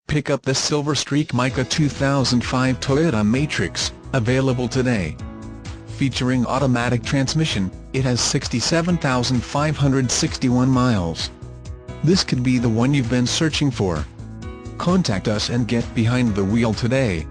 Pick up the Silver Streak Mica 2005 Toyota Matrix, available today. Featuring automatic transmission, it has 67,561 miles. This could be the one you've been searching for. Contact us and get behind the wheel today.